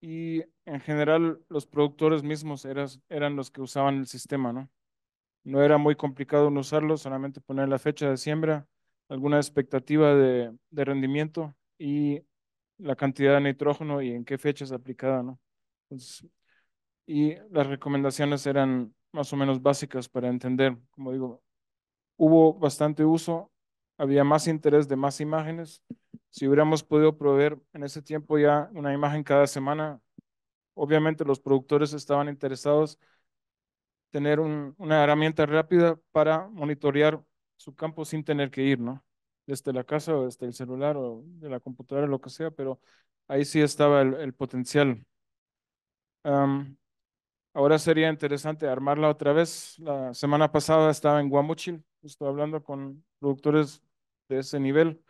y en general los productores mismos eran los que usaban el sistema, ¿no? No era muy complicado en usarlo, solamente poner la fecha de siembra, alguna expectativa de rendimiento y la cantidad de nitrógeno y en qué fecha es aplicada, ¿no? Entonces, y las recomendaciones eran más o menos básicas para entender, como digo, hubo bastante uso, había más interés de más imágenes. Si hubiéramos podido proveer en ese tiempo ya una imagen cada semana, obviamente los productores estaban interesados tener una herramienta rápida para monitorear su campo sin tener que ir, ¿no? Desde la casa o desde el celular o de la computadora, lo que sea, pero ahí sí estaba el potencial. Am, Ahora sería interesante armarla otra vez. La semana pasada estaba en Guamuchil, estoy hablando con productores de ese nivel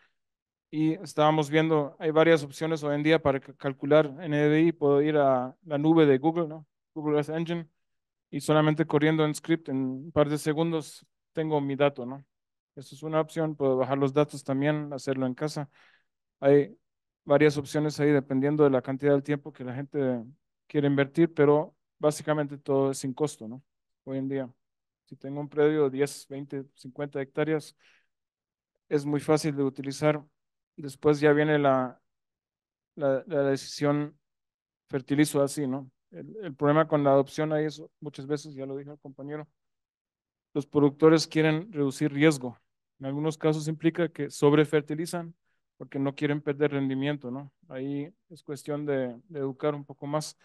y estábamos viendo, hay varias opciones hoy en día para calcular NDVI. Puedo ir a la nube de Google, ¿no? Google Earth Engine y solamente corriendo en script en un par de segundos tengo mi dato, ¿no? Eso es una opción. Puedo bajar los datos también, hacerlo en casa. Hay varias opciones ahí dependiendo de la cantidad del tiempo que la gente quiere invertir, pero básicamente todo es sin costo, ¿no? Hoy en día. Si tengo un predio de 10, 20, 50 hectáreas, es muy fácil de utilizar. Después ya viene la decisión, fertilizo así, ¿no? El problema con la adopción ahí es, muchas veces, ya lo dijo el compañero, los productores quieren reducir riesgo. En algunos casos implica que sobrefertilizan porque no quieren perder rendimiento, ¿no? Ahí es cuestión de educar un poco más.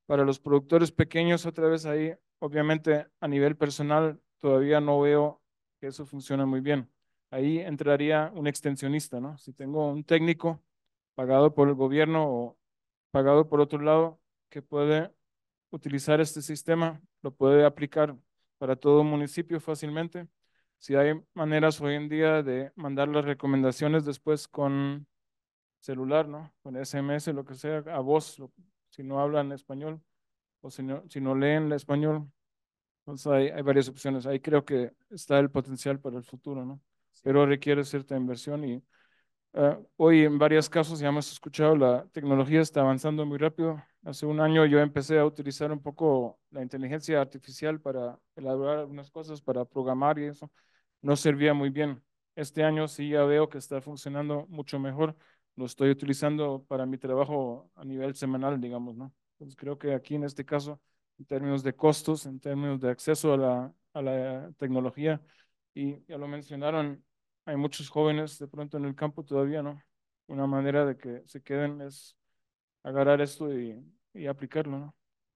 Para los productores pequeños, otra vez ahí, obviamente a nivel personal, todavía no veo que eso funcione muy bien. Ahí entraría un extensionista, ¿no? Si tengo un técnico pagado por el gobierno o pagado por otro lado que puede utilizar este sistema, lo puede aplicar para todo municipio fácilmente. Si hay maneras hoy en día de mandar las recomendaciones después con celular, ¿no? Con SMS, lo que sea, a voz, si no hablan español o si no leen el español. Entonces hay varias opciones. Ahí creo que está el potencial para el futuro, ¿no? Pero requiere cierta inversión y hoy en varios casos ya hemos escuchado, la tecnología está avanzando muy rápido. Hace un año yo empecé a utilizar un poco la inteligencia artificial para elaborar algunas cosas, para programar y eso. No servía muy bien. Este año sí ya veo que está funcionando mucho mejor. Lo estoy utilizando para mi trabajo a nivel semanal, digamos, ¿no? Entonces creo que aquí en este caso, en términos de costos, en términos de acceso a la tecnología, y ya lo mencionaron, hay muchos jóvenes de pronto en el campo todavía, ¿no? Una manera de que se queden es agarrar esto y aplicarlo, ¿no?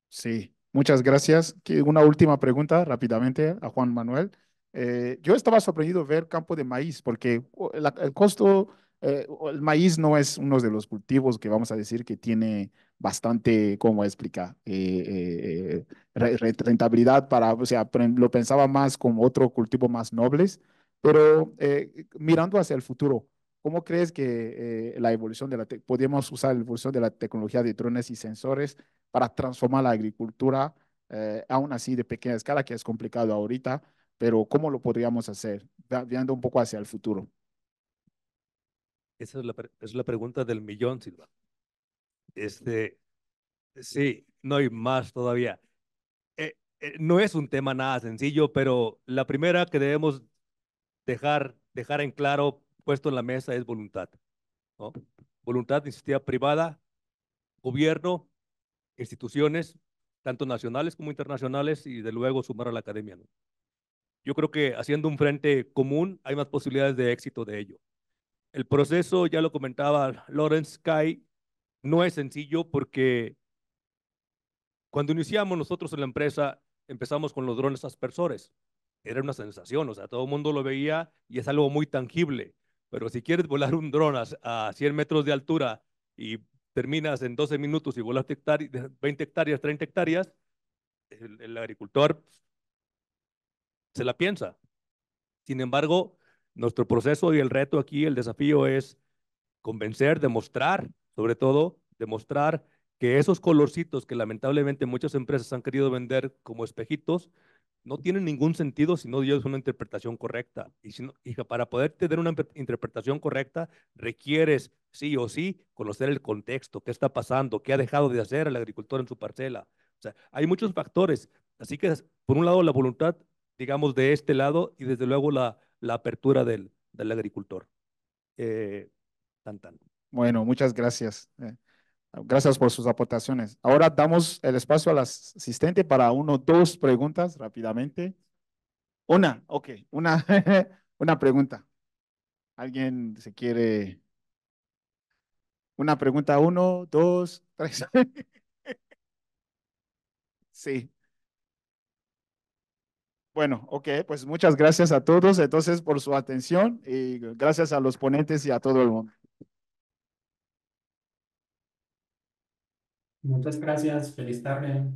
Sí, muchas gracias. Una última pregunta rápidamente a Juan Manuel. Yo estaba sorprendido ver campo de maíz porque el costo, el maíz no es uno de los cultivos que vamos a decir que tiene bastante, ¿cómo explicar? Rentabilidad para, o sea, lo pensaba más como otro cultivo más nobles, pero mirando hacia el futuro. ¿cómo crees que podríamos usar la evolución de la tecnología de drones y sensores para transformar la agricultura, aún así de pequeña escala, que es complicado ahorita, pero cómo lo podríamos hacer, viendo un poco hacia el futuro? Esa es la pregunta del millón, Silva. Este, sí, no hay más todavía. No es un tema nada sencillo, pero la primera que debemos dejar en claro, puesto en la mesa, es voluntad, ¿no? Voluntad de iniciativa privada, gobierno, instituciones, tanto nacionales como internacionales, y de luego sumar a la academia, ¿no? Yo creo que haciendo un frente común hay más posibilidades de éxito de ello. El proceso, ya lo comentaba Lawrence Kai, no es sencillo porque cuando iniciamos nosotros en la empresa, empezamos con los drones aspersores. Era una sensación, o sea, todo el mundo lo veía y es algo muy tangible. Pero si quieres volar un dron a 100 metros de altura y terminas en 12 minutos y volaste 20 hectáreas, 30 hectáreas, el agricultor se la piensa. Sin embargo, nuestro proceso y el reto aquí, el desafío es convencer, demostrar, sobre todo, demostrar que esos colorcitos que lamentablemente muchas empresas han querido vender como espejitos, no tienen ningún sentido si no llevas una interpretación correcta. Y para poder tener una interpretación correcta, requieres sí o sí conocer el contexto, qué está pasando, qué ha dejado de hacer el agricultor en su parcela. O sea, hay muchos factores. Así que, por un lado, la voluntad, digamos, de este lado, y desde luego la apertura del agricultor. Eh, tan, tan. Bueno, muchas gracias. Gracias por sus aportaciones. Ahora damos el espacio al asistente para dos preguntas rápidamente. Ok, una pregunta. ¿Alguien se quiere? Una pregunta, uno, dos, tres. Sí. Bueno, ok, pues muchas gracias a todos entonces por su atención y gracias a los ponentes y a todo el mundo. Muchas gracias. Feliz tarde.